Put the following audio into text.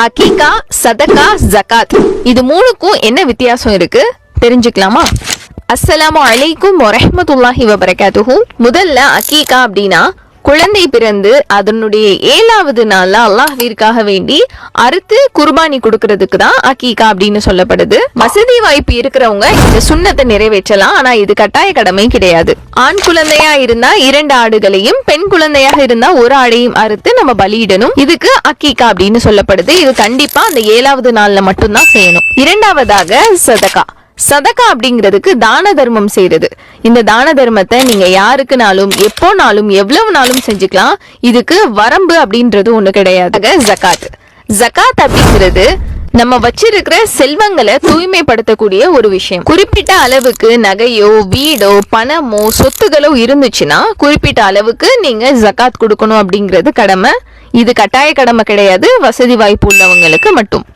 அகீகா, சதகா, ஜகாத் இது மூணுக்கும் என்ன வித்தியாசம் இருக்கு தெரிஞ்சுக்கலாமா? அஸ்ஸலாமு அலைக்கும் வரஹ்மத்துல்லாஹி வபரகாத்துஹு. முதல்ல அகீகா அப்படின்னா குழந்தை பிறந்து அதனுடைய 7வது நாள்ல அல்லாஹ்விற்காக வேண்டி அறுத்து குர்பானி கொடுக்கறதுக்கு தான் அகீகா அப்படின்னு சொல்லப்படுது. வசதி வாய்ப்பு இருக்கிறவங்க இந்த சுன்னத்தை நிறைவேற்றலாம். ஆனா இது கட்டாய கடமை கிடையாது. ஆண் குழந்தையா இருந்தா 2 ஆடுகளையும், பெண் குழந்தையாக இருந்தா 1 ஆடையும் அறுத்து நம்ம பலியிடணும். இதுக்கு அகீகா அப்படின்னு சொல்லப்படுது. இது கண்டிப்பா அந்த 7வது நாள்ல மட்டும்தான் செய்யணும். இரண்டாவதாக சதகா. சதகா அப்படிங்கிறதுக்கு தான தர்மம் செய்யறது. இந்த தான தர்மத்தை நீங்க யாருக்குனாலும் எப்போனாலும் எவ்வளவு நாளும் செஞ்சுக்கலாம். இதுக்கு வரம்பு அப்படின்றது ஒண்ணு கிடையாது. ஜகாத். ஜகாத் அப்படிங்கிறது நம்ம வச்சிருக்கிற செல்வங்களை தூய்மைப்படுத்தக்கூடிய ஒரு விஷயம். குறிப்பிட்ட அளவுக்கு நகையோ வீடோ பணமோ சொத்துகளோ இருந்துச்சுன்னா குறிப்பிட்ட அளவுக்கு நீங்க ஜகாத் கொடுக்கணும் அப்படிங்கிறது கடமை. இது கட்டாய கடமை கிடையாது, வசதி வாய்ப்பு உள்ளவங்களுக்கு மட்டும்.